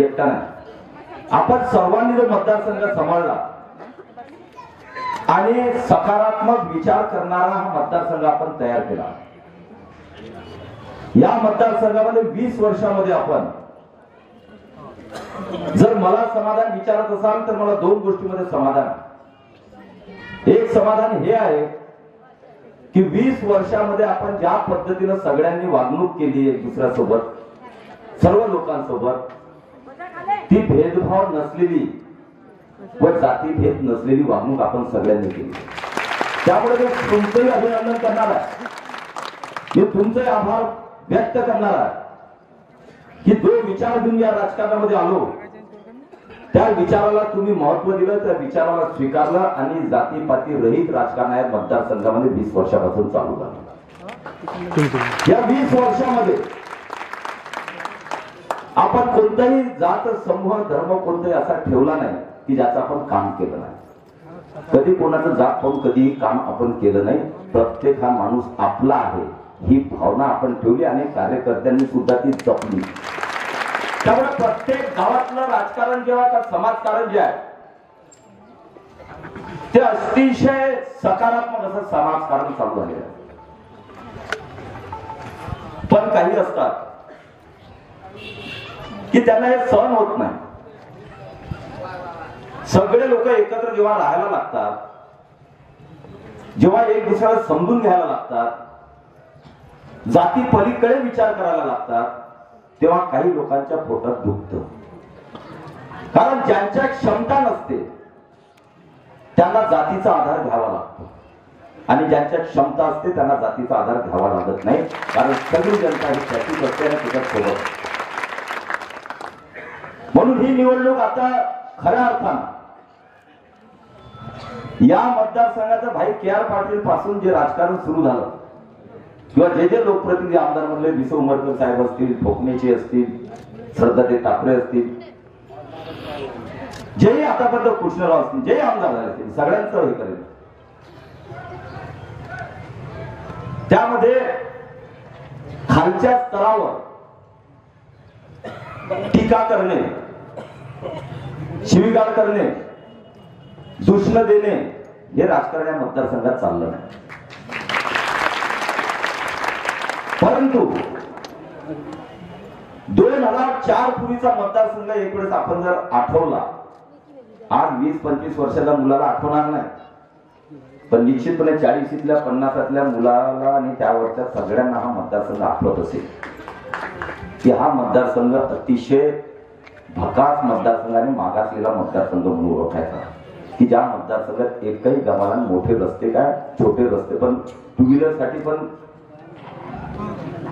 एकटा नाही, आपण सर्वांनी जो मतदारसंघ सांभाळला आणि सकारात्मक विचार करणारा हा मतदारसंघ आपण तयार केला. या मतदारसंघामध्ये 20 वर्षामध्ये आपण जर मला समाधान विचारत असाल तर मला दोन गोष्टीमध्ये समाधान. एक समाधान हे आहे की 20 वर्षामध्ये आपण ज्या पद्धतीने सगळ्यांनी वागणूक केली एक दुसऱ्यासोबत, सर्व लोकांसोबत, ती भेदभाव नसलेली व जातीभेद नसलेली वागणूक आपण सगळ्यांनी केली. त्यामुळे मी तुमचंही अभिनंदन करणार आहे, मी तुमचे आभार व्यक्त करणार आहे की जो विचार घेऊन या राजकारणामध्ये आलो त्या विचाराला तुम्ही महत्व दिलं, त्या विचाराला स्वीकारलं आणि जातीपाती रहित राजकारण या मतदारसंघामध्ये 20 वर्षापासून चालू झालं. या 20 वर्षामध्ये आपण कोणताही जात समूह धर्म कोणताही असा ठेवला नाही की ज्याचं आपण काम केलं नाही. कधी कोणाचं जात पाहून कधी काम आपण केलं नाही. प्रत्येक हा माणूस आपला आहे ही भावना आपण ठेवली आणि कार्यकर्त्यांनी सुद्धा ती जपली. त्यामुळे प्रत्येक गावातलं राजकारण जेव्हा का समाजकारण जे आहे ते अतिशय सकारात्मक असं समाजकारण चालू झालेलं आहे. पण काही असतात की त्यांना हे सहन होत नाही. सगळे लोक एकत्र जेव्हा राहायला लागतात, जेव्हा एक दुसऱ्याला समजून घ्यायला लागतात, जाती पलीकडे विचार करायला लागतात, तेव्हा काही लोकांच्या पोटात दुखतं. कारण ज्यांच्या क्षमता नसते त्यांना जातीचा आधार घ्यावा लागतो आणि ज्यांच्या क्षमता असते त्यांना जातीचा आधार घ्यावा लागत नाही. कारण सगळी जनता ही त्याची असते आणि त्याच्यात सोबत. म्हणून ही निवडणूक आता खऱ्या अर्थानं या मतदारसंघाचं भाई के.आर. पाटील पासून जे राजकारण सुरू झालं किंवा जे जे लोकप्रतिनिधी आमदार म्हणले विसो उमरकर साहेब असतील, ठोकणेचे असतील, श्रद्धाताई ठाकरे असतील, जेही आतापर्यंत कृष्णराव असतील, जे आमदार झाले असतील, सगळ्यांचं हे करेल. त्यामध्ये खालच्या स्तरावर टीका करणे, शिवीगाळ करणे, दूषण देणे हे राजकारण या मतदारसंघात चाललं नाही. परंतु 2004 पूर्वीचा मतदारसंघ एक वेळेस आपण जर आठवला, आज 20-25 वर्षाच्या मुलाला आठवणार नाही, पण निश्चितपणे 40तल्या 50तल्या मुलाला आणि त्यावरच्या सगळ्यांना हा मतदारसंघ आठवत असेल की हा मतदारसंघ अतिशय भकास मतदारसंघ आणि मागासलेला मतदारसंघ म्हणून ओळखायचा. की ज्या मतदारसंघात एकही गावाला मोठे रस्ते काय छोटे रस्ते पण टू व्हीलर साठी पण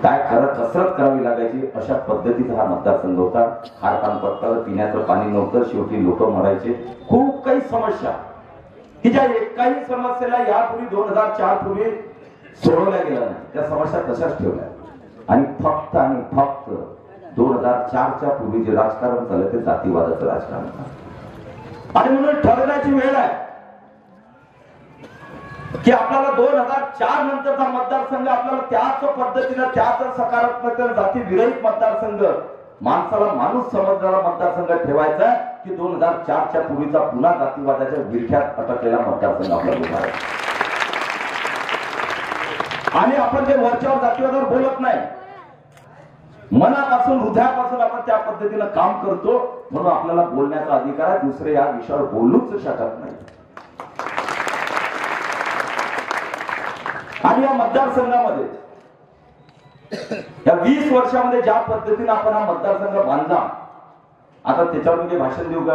काय खरं कसरत करावी लागायची अशा पद्धतीचा हा मतदारसंघ होता. खारपान पट्टाला पिण्याचं पाणी नव्हतं, शेवटी लोक मरायचे. खूप काही समस्या की ज्या एकाही समस्येला यापूर्वी 2004 पूर्वी सोडवल्या गेल्या नाही, त्या समस्या तशाच ठेवल्या आणि फक्त 2004च्या पूर्वी जे राजकारण झालं ते जातीवादाचं राजकारण. आणि म्हणून ठरवण्याची वेळ आहे की आपल्याला 2004 नंतरचा मतदारसंघ आपल्याला त्याच पद्धतीने त्याच सकारात्मक जाती विरहित मतदारसंघ, माणसाला माणूस समजणारा मतदारसंघ ठेवायचा की 2004च्या पूर्वीचा पुन्हा जातीवादाच्या विळख्यात अटकलेला मतदारसंघ आपल्याला उभा आहे. आणि आपण जे वरच्यावर जातीवादावर बोलत नाही, मनापासून हृदयापासून आपण त्या पद्धतीनं काम करतो, म्हणून आपल्याला बोलण्याचा अधिकार आहे. दुसरे या विषयावर बोलूच शकत नाही. आणि या मतदारसंघामध्ये या 20 वर्षामध्ये ज्या पद्धतीने आपण हा मतदारसंघ बांधला, आता त्याच्यावर मी भाषण देऊ का?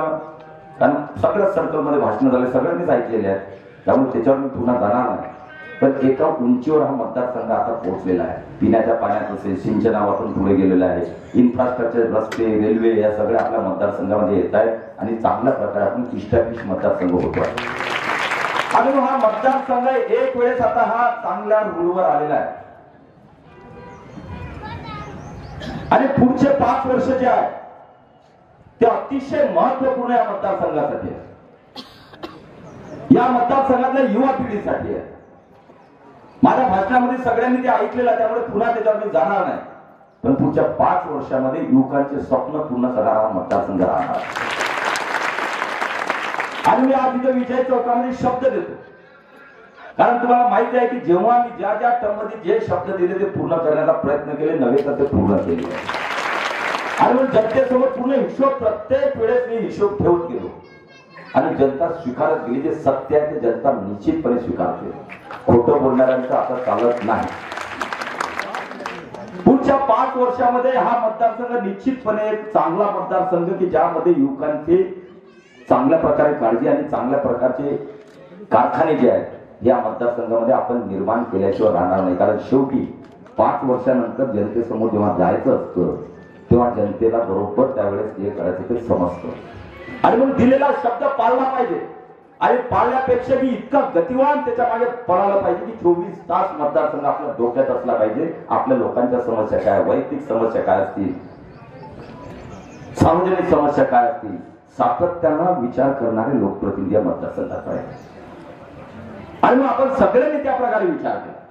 कारण सगळ्याच सर्कलमध्ये भाषण झाले, सगळ्यांनीच ऐकलेले आहेत, त्यामुळे त्याच्यावर मी पुन्हा जाणार नाही. पण एका उंचीवर हा मतदारसंघ आता पोहोचलेला आहे. पिण्याच्या पाण्यात असेल, सिंचनापासून पुढे गेलेला आहे, इन्फ्रास्ट्रक्चर, रस्ते, रेल्वे या सगळ्या आपल्या मतदारसंघामध्ये येत आहेत आणि चांगल्या प्रकारे आपण इष्टापिष्ट मतदारसंघ होतो आहे. आणि हा मतदारसंघ एक वेळेस आता हा चांगल्या रूळवर आलेला आहे आणि पुढचे 5 वर्ष जे आहे ते अतिशय महत्वपूर्ण या मतदारसंघासाठी आहे, या मतदारसंघातल्या युवा पिढीसाठी आहे. माझ्या भाषणामध्ये सगळ्यांनी ते ऐकलेलं, त्यामुळे पुन्हा त्याच्यावर मी जाणार नाही. पण पुढच्या 5 वर्षामध्ये युवकांचे स्वप्न पूर्ण करणारा मतदारसंघ राहणार. आणि मी आज इथं विजय चौकामध्ये शब्द देतो, कारण तुम्हाला माहिती आहे की जेव्हा मी ज्या ज्या टर्ममध्ये जे शब्द दिले ते पूर्ण करण्याचा प्रयत्न केले, नव्हे तर ते पूर्ण केले. आणि मग जनतेसमोर पूर्ण हिशोब, प्रत्येक वेळेस मी हिशोब ठेवत गेलो आणि जनता स्वीकारत गेली. जे सत्य आहे ते जनता निश्चितपणे स्वीकारते. खोटं बोलणाऱ्यांचं आता चालत नाही. पुढच्या 5 वर्षामध्ये हा मतदारसंघ निश्चितपणे एक चांगला मतदारसंघ की ज्यामध्ये युवकांची चांगल्या प्रकारे काळजी आणि चांगल्या प्रकारचे कारखाने जे आहेत या मतदारसंघामध्ये आपण निर्माण केल्याशिवाय राहणार नाही. कारण शेवटी 5 वर्षानंतर जनतेसमोर जेव्हा जायचं असतं तेव्हा जनतेला बरोबर त्यावेळेस जे करायचं ते समजतं. आणि म्हणून दिलेला शब्द पाळला पाहिजे. आणि पाळल्यापेक्षा मी इतका गतिवान त्याच्या मागे पळायला पाहिजे की 24 तास मतदारसंघ आपल्या डोक्यात असला पाहिजे. आपल्या लोकांच्या समस्या काय, वैयक्तिक समस्या काय असतील, सार्वजनिक समस्या काय असतील, सातत्यानं विचार करणारे लोकप्रतिनिधी मतदारसंघात पाहिजे. आणि मग आपण सगळ्यांनी त्या प्रकारे विचार केला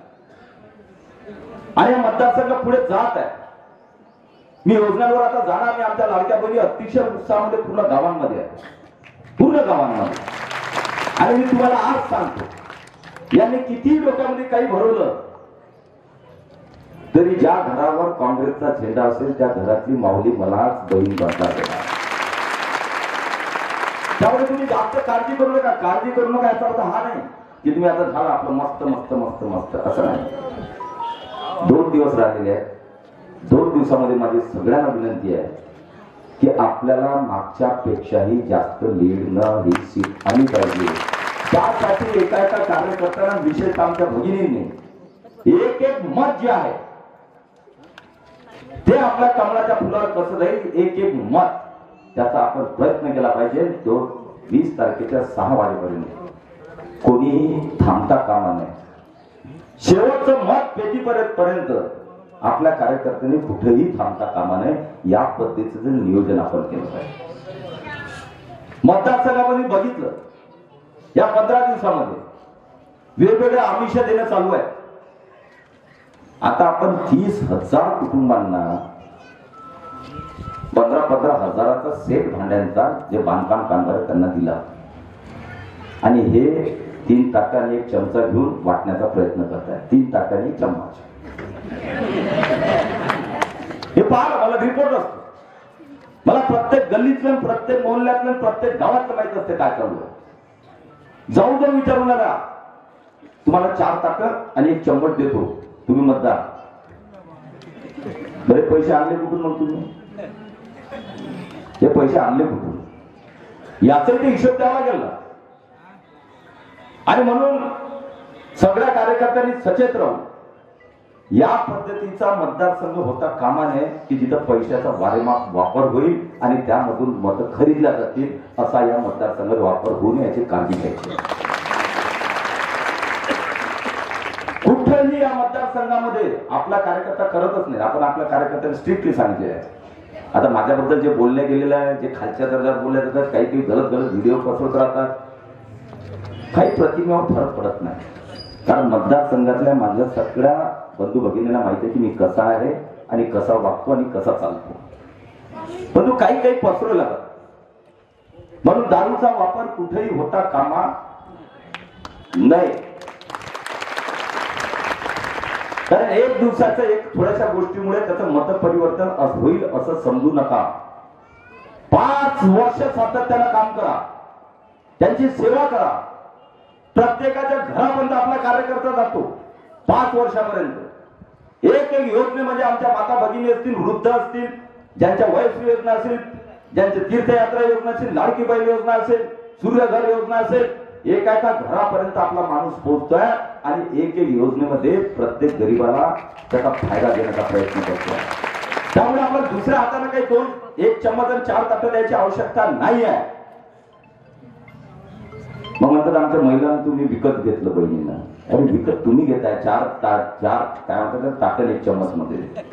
आणि हा मतदारसंघ पुढे जात आहे. मी योजनांवर आता जाणार. मी आमच्या लाडक्या बहिणी अतिशय उत्साहामध्ये पूर्ण गावांमध्ये आहे, पूर्ण गावांमध्ये. आणि मी तुम्हाला आज सांगतो, यांनी किती डोक्यामध्ये काही भरवलं तरी ज्या घरावर काँग्रेसचा झेंडा असेल त्या घरातली माऊली मलाच बहीण बनतात. त्यामुळे तुम्ही जास्त काळजी करू नका. काळजी करू नका याचा अर्थ हा नाही की तुम्ही आता झालं आपलं मस्त मस्त मस्त मस्त असं नाही. 2 दिवस राहिलेले आहेत. 2 दिवसामध्ये माझी सगळ्यांना विनंती आहे की आपल्याला मागच्या पेक्षाही जास्त लीड न ही सीट आली पाहिजे. त्यासाठी एका एका कार्यकर्त्यांना, विशेषतः आमच्या भगिनींनी एक एक मत जे आहे ते आपल्या कमळाच्या फुलावर कसं जाईल, एक एक मत त्याचा आपण प्रयत्न केला पाहिजे. तो 20 तारखेच्या 6 वाजेपर्यंत कोणीही थांबता कामा नये. शेवटचं मत पेटीपर्यंत आपल्या कार्यकर्त्यांनी कुठेही थांबता कामा नये. या पद्धतीचं नियोजन आपण केलं पाहिजे. मतदारसंघामध्ये बघितलं या 15 दिवसामध्ये वेगवेगळ्या आमिष देणं चालू आहे. आता आपण 30,000 कुटुंबांना 15-15 हजाराचा सेट भांड्यांचा जे बांधकाम कामगार त्यांना दिला आणि हे 3 ताटांनी 1 चमचा घेऊन वाटण्याचा प्रयत्न करताय. 3 ताटांनी 1 चम्मच. हे पाहा, मला रिपोर्ट असतो. मला प्रत्येक गल्लीतलं, प्रत्येक मोहल्ल्यातलं, प्रत्येक गावातलं माहित असते काय चालू आहे. जाऊ जाऊन विचारू नका. तुम्हाला 4 ताटं आणि 1 चम्मच देतो, तुम्ही मतदार. बरे पैसे आणले कुठून मग तुम्ही? हे पैसे आणले कुठून याचा ते हिशोब द्यावा गेला. आणि म्हणून सगळ्या कार्यकर्त्यांनी सचेत राहून या पद्धतीचा मतदारसंघ होता कामा नये की जिथं पैशाचा वारेमाप वापर होईल आणि त्यामधून मतं खरीदल्या जातील असा या मतदारसंघात वापर होऊ नये याची काळजी घ्यायची. कुठेही या मतदारसंघामध्ये आपला कार्यकर्ता करतच नाही. आपण आपल्या कार्यकर्त्यांना स्ट्रिक्टली सांगितले आहे. आता माझ्याबद्दल जे बोलले गेलेलं आहे, जे खालच्या दर्जात बोलल्या जातात, काही काही गलत व्हिडिओ पसरत राहतात, काही प्रतिमेवर फरक पडत नाही. कारण मतदारसंघातल्या माझ्या सगळ्या बंधू भगिनींना माहिती आहे की मी कसा आहे आणि कसा वागतो आणि कसा चालतो. परंतु काही काही पसरू लागत. म्हणून दारूचा वापर कुठेही होता कामा नये. कारण 1 दिवसाचं थोड्याशा गोष्टीमुळे त्याचं मत परिवर्तन होईल असं समजू नका. 5 वर्ष सातत्यानं काम करा, त्यांची सेवा करा. प्रत्येकाच्या घरापर्यंत आपला कार्यकर्ता जातो 5 वर्षापर्यंत. एक एक योजनेमध्ये आमच्या माता भगिनी असतील, वृद्ध असतील, ज्यांच्या वयस्कर योजना असेल, ज्यांच्या तीर्थयात्रा योजना असेल, लाडकी बहीण योजना असेल, सूर्यघर योजना असेल, एका एका घरापर्यंत आपला माणूस पोहोचतोय आणि एक एक योजनेमध्ये प्रत्येक गरीबाला त्याचा फायदा देण्याचा प्रयत्न करतोय. त्यामुळे आपल्याला दुसऱ्या हाताने काही 1 चम्मच आणि 4 ताटं द्यायची आवश्यकता नाही आहे. मग म्हणतात आमच्या महिलांना तुम्ही विकत घेतलं बहिणींना. अरे विकत तुम्ही घेताय 4 काय म्हणतात ताटं 1 चम्मच मध्ये.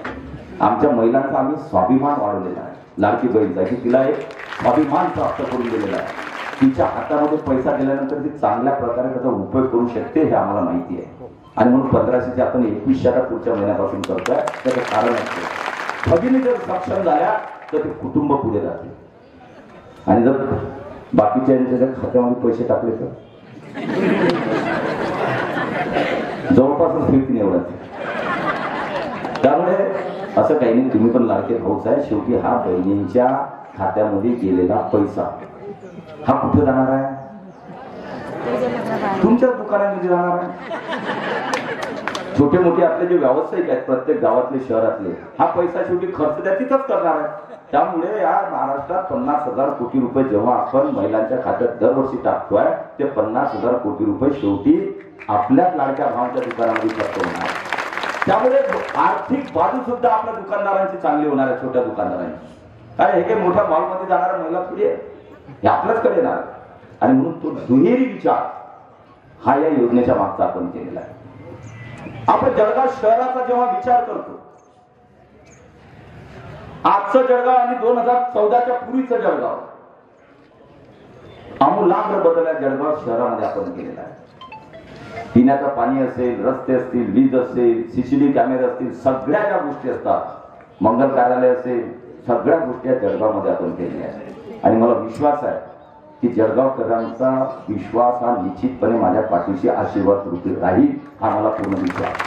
आमच्या महिलांचा आम्ही स्वाभिमान वाढवलेला आहे लाडकी बहीणचा, की तिला एक स्वाभिमान प्राप्त करून दिलेला आहे. तिच्या हातामध्ये पैसा दिल्यानंतर ती चांगल्या प्रकारे त्याचा उपयोग करू शकते हे आम्हाला माहिती आहे. आणि म्हणून 1500चे आपण 2100 पुढच्या महिन्यापासून करतोय. त्याचं कारण असतं ठगीने जर सक्षम झाल्या तर ते कुटुंब पुढे जाते. आणि जर बाकीच्या खात्यामध्ये पैसे टाकले तर जवळपासच फिरती निवडत. त्यामुळे असं काही नाही, तुम्ही पण लाडके भाऊच आहे. शेवटी हा बहिणींच्या खात्यामध्ये गेलेला पैसा हा कुठे जाणार आहे? तुमच्याच दुकानामध्ये जाणार आहे. छोटे मोठे आपले जे व्यावसायिक आहेत प्रत्येक गावातले शहरातले, हा पैसा शेवटी खर्च त्या तिथंच करणार आहे. त्यामुळे या महाराष्ट्रात 50,000 कोटी रुपये जेव्हा आपण महिलांच्या खात्यात दरवर्षी टाकतोय, ते 50,000 कोटी रुपये शेवटी आपल्याच लाडक्या भावांच्या दुकानामध्ये खर्च होणार. त्यामुळे आर्थिक बाजू सुद्धा आपल्या दुकानदारांची चांगली होणार आहे. छोट्या दुकानदारांची काय हे काही मोठ्या मॉलमध्ये जाणारा महिला थोडी आहे, हे आपल्याचकडे येणार. आणि म्हणून तो दुहेरी विचार हा या योजनेच्या मागचा आपण केलेला आहे. आपण जळगाव शहराचा जेव्हा विचार करतो, आजचं जळगाव आणि 2014च्या पूर्वीचं जळगाव आमूलाग्र बदल या जळगाव शहरामध्ये आपण केलेला आहे. पिण्याचं पाणी असेल, रस्ते असतील, वीज असेल, सीसीटीव्ही कॅमेरे असतील, सगळ्या ज्या गोष्टी असतात, मंगल कार्यालय असेल, सगळ्या गोष्टी या जळगावमध्ये आपण केलेल्या आहेत. आणि मला विश्वास आहे की जळगावकरांचा विश्वास हा निश्चितपणे माझ्या पाठीशी आशीर्वाद रूपी राहील, हा मला पूर्ण विश्वास.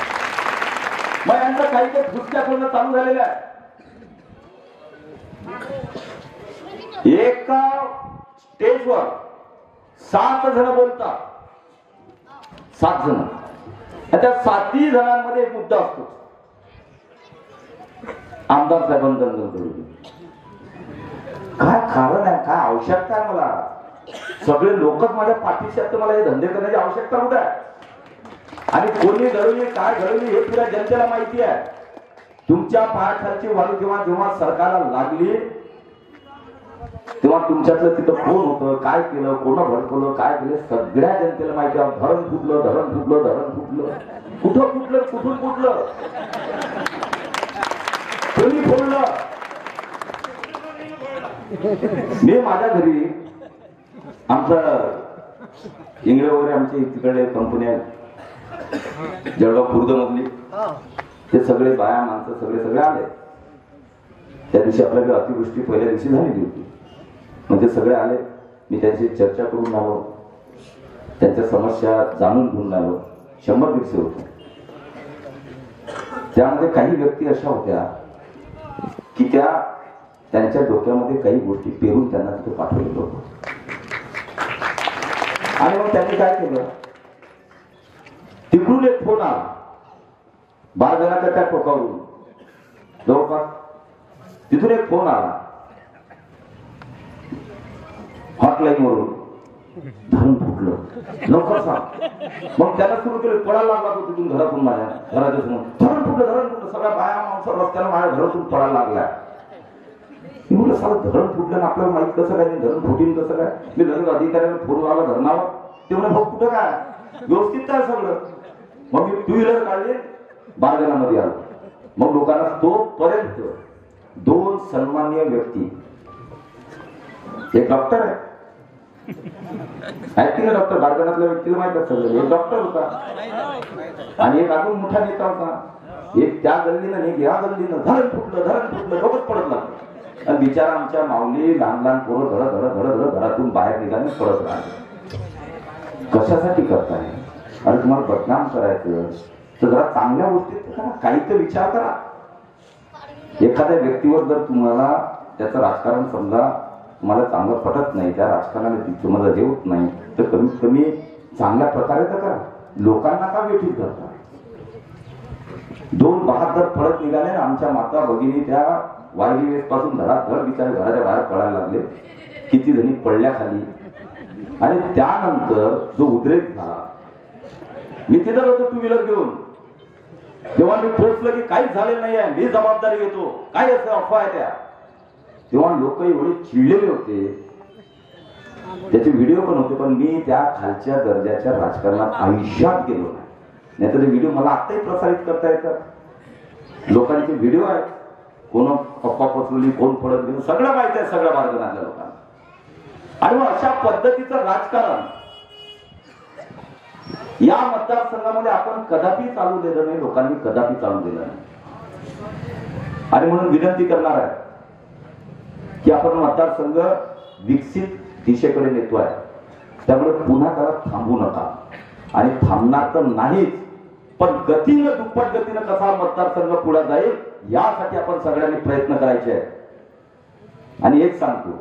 मग यांचं काही काही दृष्ट्या करणं चालू झालेलं आहे. एका स्टेजवर 7 जण बोलतात, 7 जण. त्या 7ही जणांमध्ये एक मुद्दा असतो. आमदार साहेबांबद्दल काय कारण आहे, काय आवश्यकता आहे? मला सगळे लोकच माझ्या पाठीशी आहेत, मला हे धंदे करण्याची आवश्यकता कुठे आहे? आणि कोणी घडवली, काय घडवली हे पुऱ्या जनतेला माहिती आहे. तुमच्या पायाखालची वाळू जेव्हा जेव्हा सरकारला लागली तेव्हा तुमच्यातलं तिथं कोण होतं, काय केलं, कोण भडकवलं, काय केलं, सगळ्या जनतेला माहिती आहे. धरण फुटलं, धरण फुटलं, धरण फुटलं, कुठं फुटलं, कुठून फुटलं, कोणी फोडलं. मी माझ्या घरी आमचं इंगळे वगैरे आमची तिकडे कंपनी आहे जळगाव खुर्द मधली, ते सगळे बाया माणसं सगळे आले. त्या दिवशी आपल्याकडे अतिवृष्टी पहिल्या दिवशी झालेली होती. म्हणजे सगळे आले, मी त्यांची चर्चा करून आलो, त्यांच्या समस्या जाणून घेऊन आलो. 100 दिवस होते. त्यामध्ये काही व्यक्ती अशा होत्या की त्यांच्या डोक्यामध्ये काही गोष्टी पेरून त्यांना तिथे पाठवलेलं होतं. आणि मग त्यांनी काय केलं, तिकडून एक फोन आला 12 जणांच्या त्या टोकावरून जवळपास. तिथून एक फोन आला हॉटलाईन वरून, धरण फुटलं, लवकर सांग. मग त्याला सुरू केलं, पडायला लागला तो तिथून घरातून, माझ्या घराच्या समोर धरण फुटलं. सगळ्या बाया माणसं रस्त्याला माझ्या घरातून पडायला लागल्या. मी म्हटलं सारं धरण फुटलं, आपल्याला माहित कसं काय, धरण फुटीन कसं काय? मी लगेच अधिकाऱ्याला फोन लावला धरणावर. ते म्हणे भाऊ कुठं काय, व्यवस्थित काय सगळं. मग मी 2 व्हीलर काढले, बारगणामध्ये आलो. मग लोकांना तोपर्यंत 2 सन्माननीय व्यक्ती, एक डॉक्टर आहे, ऐकतील ना, डॉक्टर बारगणातल्या व्यक्तीला माहित असतं, एक डॉक्टर होता आणि एक अजून मोठा नेता होता. एक त्या गल्लीनं, एक या गल्लीनं, धरण फुटलं, डोकंच पडत लागलं. आणि बिचारा आमच्या माऊली लहान पोरं धड घरातून बाहेर निघाले, पडत राहिले. कशासाठी करताय? अरे तुम्हाला बदनाम करायचं तर जरा चांगल्या गोष्टीत करा, काही तर विचार करा. एखाद्या व्यक्तीवर जर तुम्हाला त्याचं राजकारण समजा तुम्हाला चांगलं पटत नाही, त्या राजकारणाने तुम्हाला जेवत नाही, तर कमीत कमी चांगल्या प्रकारे तर करा. लोकांना का वेठीत करता? 2 बहादर पडत निघाले. आमच्या माता भगिनी त्या वायली पासून धडाधड बिचारे घराच्या बाहेर पडायला लागले. किती जणी पडल्या खाली. आणि त्यानंतर जो उद्रेक झाला, मी तिथं होतो 2 व्हीलर घेऊन. जेव्हा मी पोहोचलो की काहीच झालेलं नाही आहे, मी जबाबदारी घेतो, काय असं अफवा आहे त्या, तेव्हा लोक एवढे चिडलेले होते. त्याचे व्हिडिओ पण होते, पण मी त्या खालच्या दर्जाच्या राजकारणात आयुष्यात गेलो नाही. नाहीतर ते व्हिडिओ मला आत्ताही प्रसारित करता येतात. लोकांचे व्हिडिओ आहेत, कोण अफवा पसरवली, कोण पडत गेलं, सगळं माहिती आहे सगळ्या मार्गातल्या लोकांना. आणि मग अशा पद्धतीचं राजकारण या मतदारसंघामध्ये आपण कदापि चालू दिलं नाही, लोकांनी कदापि चालू दिलं नाही. आणि म्हणून विनंती करणार आहे की आपण मतदारसंघ विकसित दिशेकडे नेतोय, त्यामुळे पुन्हा त्याला थांबू नका. आणि थांबणार तर नाहीच, पण गतीनं दुप्पट गतीनं कसा मतदारसंघ पुढे जाईल यासाठी आपण सगळ्यांनी प्रयत्न करायचे आहेत. आणि एक सांगतो,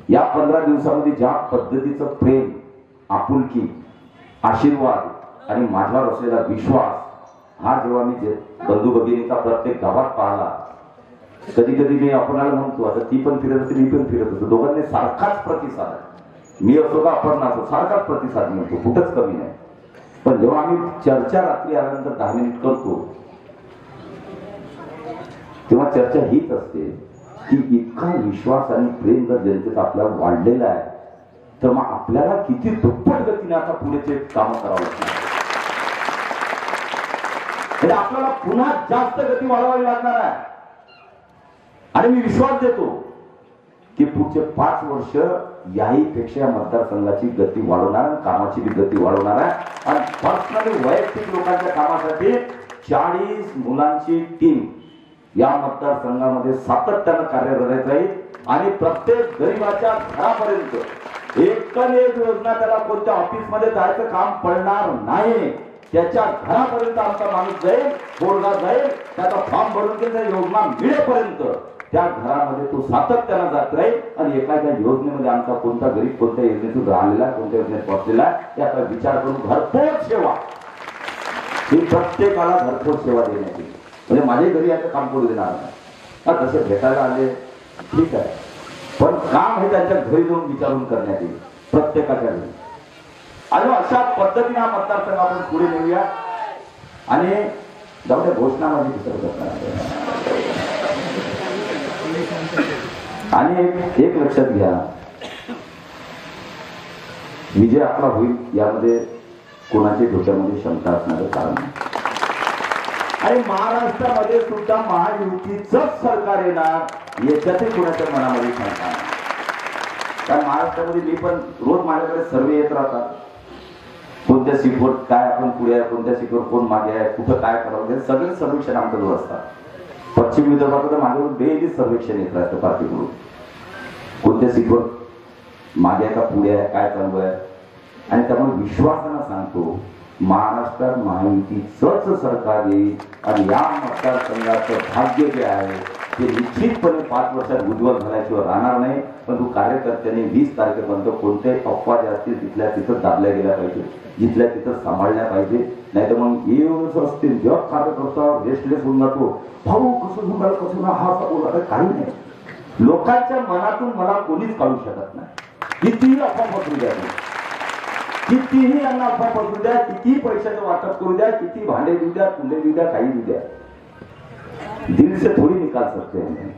या 15 दिवसामध्ये ज्या पद्धतीचं प्रेम, आपुलकी, आशीर्वाद आणि माझ्यावर असलेला विश्वास हा जेव्हा मी बंधू भगिनीचा प्रत्येक गावात पाहिला, कधी कधी मी आपणाला म्हणतो, आता ती पण फिरत होती, मी पण फिरत होतो, दोघांनी सारखाच प्रतिसाद आहे. मी असो का आपण असो, सारखाच प्रतिसाद मिळतो, कुठंच कमी नाही. पण जेव्हा आम्ही चर्चा रात्री आल्यानंतर 10 मिनिट करतो, तेव्हा चर्चा हीच असते की इतका विश्वास आणि प्रेम जर जनतेचा आपल्याला वाढलेला आहे, तर मग आपल्याला किती दुप्पट गतीने आता पुढेचे काम करावं लागणार. आपल्याला पुन्हा जास्त गती वाढवावी लागणार आहे. आणि मी विश्वास देतो की पुढचे 5 वर्ष याही पेक्षा मतदारसंघाची गती वाढवणार, कामाची बी गती वाढवणार आहे. आणि पर्सनली वैयक्तिक लोकांच्या कामासाठी 40 मुलांची टीम या मतदारसंघामध्ये सातत्यानं कार्यरत राहील. आणि प्रत्येक गरीबाच्या घरापर्यंत एक योजना, त्याला कोणत्या ऑफिसमध्ये जायचं काम पडणार नाही, त्याच्या घरापर्यंत आमचा माणूस जाईल, बोर्डला जाईल, त्याचा फॉर्म भरून त्या योजना मिळेपर्यंत त्या घरामध्ये तो सातत्यानं जात राहील. आणि एखाद्या योजनेमध्ये आमचा कोणता गरीब कोणत्या योजनेतून राहिलेला, कोणत्या योजनेत पोहोचलेला याचा विचार करून घरपोच सेवा, ही प्रत्येकाला घरपोच सेवा देण्यात येईल. म्हणजे माझ्या घरी याचं काम करू देणार नाही. तसे भेटायला आले ठीक आहे, पण काम हे त्यांच्या घरी जाऊन विचारून करण्यात येईल प्रत्येकाच्या घरी. आणि अशा पद्धतीने हा मतदारसंघ आपण पुढे नेऊया. आणि जाऊ द्या घोषणा माझी विसर करणार. आणि एक लक्षात घ्या, विजय आपला होईल यामध्ये कोणाच्या डोक्यामध्ये शंका असण्याचं कारण नाही. आणि महाराष्ट्रामध्ये सुद्धा महायुतीचंच सरकार येणार याच्यातही कोणाच्या मनामध्ये शंका नाही. कारण महाराष्ट्रामध्ये मी पण रोज माझ्याकडे सर्वे येत राहतात, कोणत्या सीटवर काय आपण पुढे आहे, कोणत्या सीटवर कोण मागे आहे, कुठं काय करावं, हे सगळे सर्वेक्षण आमच्याजवळ असतात. पश्चिम विदर्भात तर माझ्यावर डेली सर्वेक्षण येत राहतं पार्टीकडून, कोणत्या सीटवर मागे आहे का पुढे आहे, काय चालू आहे. आणि त्यामुळे विश्वासानं सांगतो, महाराष्ट्रात महायुतीचंच सरकार येईल. आणि या मतदारसंघाचं भाग्य जे आहे ते निश्चितपणे 5 वर्षात उज्ज्वल झाल्याशिवाय राहणार नाही. पण तू कार्यकर्त्यांनी 20 तारखेपर्यंत कोणत्याही अफवा ज्या असतील तिथल्या तिथं दाबल्या गेल्या पाहिजे, जिथल्या तिथं सांभाळल्या पाहिजे. नाही तर मग येऊनच असतील, जेव्हा कार्यकर्ता रेस्टलेस होऊन जातो, भाऊ कसं झालं कसं हा बोला, काही नाही. लोकांच्या मनातून मला कोणीच काढू शकत नाही. कितीही अफवा पसरू द्या, कितीही यांना अफवा पसरू द्या, किती पैशाचं वाटप करू द्या, किती भांडे देऊ द्या, कुंडे देऊ द्या, काही देऊ द्या, दिल से थोडी निकाल सकते हैं.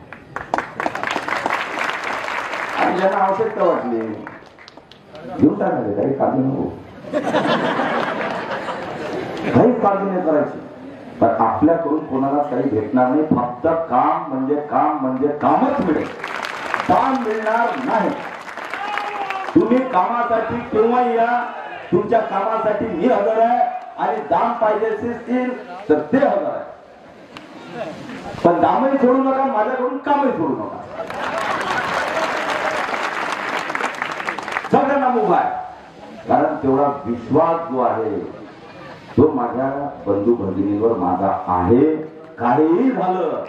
आणि ज्यांना आवश्यकता वाटली घेऊन टाकायचे, काही काळजी नको, काही काळजी नाही करायची. पण आपल्याकडून कोणाला काही भेटणार नाही. फक्त काम म्हणजे कामच मिळेल, दान मिळणार नाही. तुम्ही कामासाठी केव्हा या, तुमच्या कामासाठी मी हजर आहे. आणि दाम पाहिजे असतील तर ते हजर आहे. पण दामही सोडू नका, माझ्याकडून कामही सोडू नका. सगळ्यांना उभा आहे. कारण तेवढा विश्वास जो आहे तो माझ्या बंधू भगिनीवर माझा आहे. काहीही झालं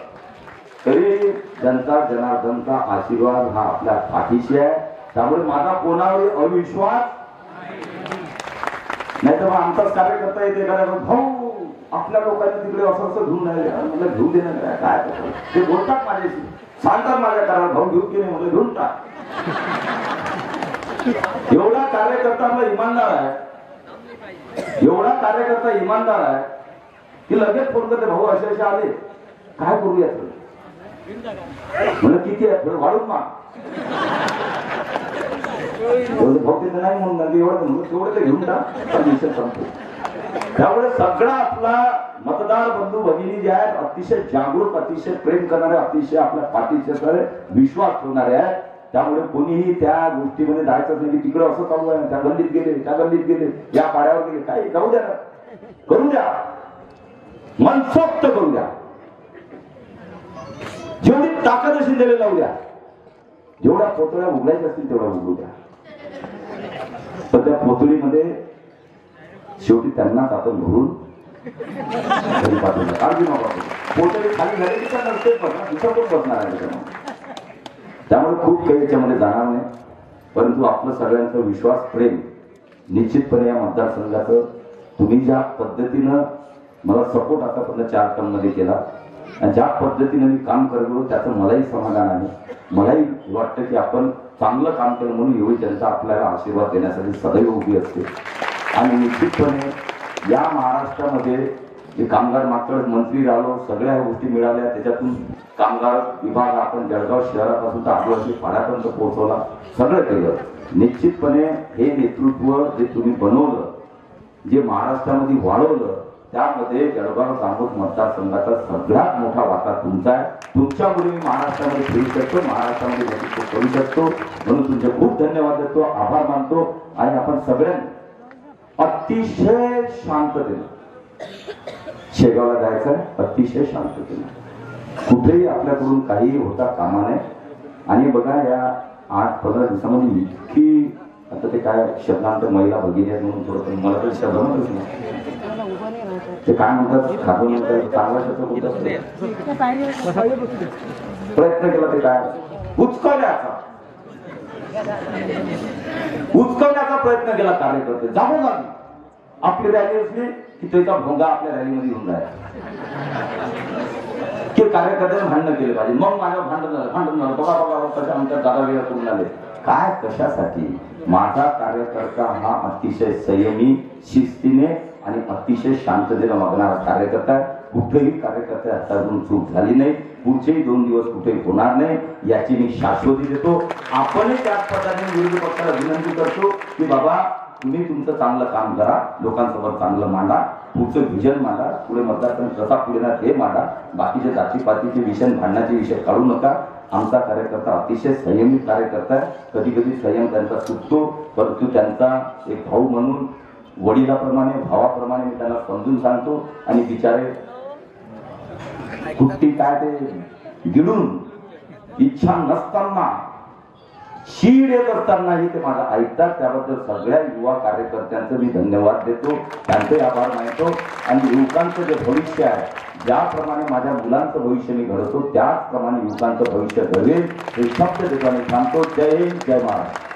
तरी जनता जनार्दनचा आशीर्वाद हा आपल्या पाठीशी आहे. त्यामुळे माझा कोणावर अविश्वास नाही. तर मग आमचाच कार्यकर्ता येते करायला, भाऊ आपल्या लोकांनी तिकडे असं असं घेऊन राहिले, मला घेऊन देणं काय ते बोलतात माझ्याशी, सांगतात माझ्या कारण भाऊ घेऊन की नाही, मला घेऊन टाक. एवढा कार्यकर्ता आपला इमानदार आहे, एवढा कार्यकर्ता इमानदार आहे की लगेच फोन करते, भाऊ असे असे आले, काय करूया म्हणलं किती आहे वाढून माग. भाऊ तिथं नाही म्हणून एवढं तेवढं ते घेऊन टाक, विषय संपतो. त्यामुळे सगळा आपला मतदार बंधू भगिनी जे आहेत अतिशय जागरूक, अतिशय प्रेम करणारे, अतिशय आपल्या पाठीचे विश्वास ठेवणारे आहेत. त्यामुळे कोणीही त्या गोष्टीमध्ये जायचं नाही की तिकडे असं चालू आहे, त्या गल्लीत गेले, त्या गल्लीत गेले, या पाड्यावर गेले, काही जाऊ द्या, करू द्या, मनसोक्त करू द्या. जेवढी ताकद असेल त्याला लावू द्या, जेवढ्या पोतळ्या उघडायच्या असतील तेवढ्या उघडू द्या. पण त्या पोतळीमध्ये शेवटी त्यांनाच आपण भरून काळजी नका. पोतळी खाली झाली की त्या नसतेच बसणार, दुसरं कोण बसणार आहे त्याच्यामध्ये. त्यामुळे खूप काही याच्यामध्ये जाणार नाही, परंतु आपलं सगळ्यांचा विश्वास प्रेम निश्चितपणे या मतदारसंघाचं तुम्ही ज्या पद्धतीनं मला सपोर्ट आतापर्यंत 4 टर्ममध्ये केला आणि ज्या पद्धतीनं मी काम करतो त्याचं मलाही समाधान आहे. मलाही वाटतं की आपण चांगलं काम केलं म्हणून एवढी जनता आपल्याला आशीर्वाद देण्यासाठी सदैव उभी असते. आणि निश्चितपणे या महाराष्ट्रामध्ये जे कामगार मागच्या मंत्री राहिलो, सगळ्या गोष्टी मिळाल्या, त्याच्यातून कामगार विभाग आपण जळगाव शहरापासून तर आदिवासी पाड्यापर्यंत पोहोचवला, सगळं केलं. निश्चितपणे हे नेतृत्व जे तुम्ही बनवलं, जे महाराष्ट्रामध्ये वाढवलं, त्यामध्ये जळगाव जामोद मतदारसंघाचा सगळ्यात मोठा वाटा तुमचा आहे. तुमच्यामुळे मी महाराष्ट्रामध्ये फिरू शकतो, महाराष्ट्रामध्ये नेतृत्व करू शकतो, म्हणून तुमचे खूप धन्यवाद देतो, आभार मानतो. आणि आपण सगळ्यांनी अतिशय शांततेने शेगावला जायचं आहे, अतिशय शांततेने, कुठेही आपल्याकडून काही होता कामा नये. आणि बघा या 8-15 दिवसामध्ये इतकी, आता ते काय शब्दांतर महिला भगिनी आहेत म्हणून थोडं मला तर शब्द म्हणतच नाही, ते काय म्हणतात खातो म्हणतात, चांगला शब्द बोलतात, प्रयत्न केला ते काय उचकवण्याचा प्रयत्न केला कार्यकर्ते. जागोजागी आपली रॅली असली की त्याचा भोंगा आपल्या रॅलीमध्ये होऊन जायचा की कार्यकर्त्याने भांडणं केले पाहिजे. मग माझ्या भांडण झालं बघा बघा आमच्या दादागिरी करून आले. काय कशासाठी? माझा कार्यकर्ता हा अतिशय संयमी, शिस्तीने आणि अतिशय शांततेने वागणारा कार्यकर्ता आहे. कुठेही कार्यकर्त्या हातातून चूक झाली नाही, पुढचेही 2 दिवस कुठेही होणार नाही याची मी शाश्वती देतो. आपणही त्याच पद्धतीने विरोधी पक्षाला विनंती करतो की बाबा तुम्ही तुमचं चांगलं काम करा, लोकांसमोर चांगलं मांडा, पुढचं विजन मांडा, पुढे मतदारसंघ कसा पुढे ना हे मांडा. बाकीचे जातीपातीचे विषय, भांडणाचे विषय काढू नका. आमचा कार्यकर्ता अतिशय संयमित कार्यकर्ता आहे. कधी कधी संयम त्यांचा चुकतो, परंतु त्यांचा एक भाऊ म्हणून वडिलाप्रमाणे भावाप्रमाणे मी त्यांना समजून सांगतो. आणि बिचारे कुठली काय ते गिळून इच्छा नसताना शीड येत असतानाही ते माझा ऐकतात. त्याबद्दल सगळ्या युवा कार्यकर्त्यांचं मी धन्यवाद देतो, त्यांचे आभार मानतो. आणि युवकांचं जे भविष्य आहे, ज्याप्रमाणे माझ्या मुलांचं भविष्य मी घडवतो त्याचप्रमाणे युवकांचं भविष्य घडेल हे शब्द देताना सांगतो. जय हिंद, जय महाराष्ट्र.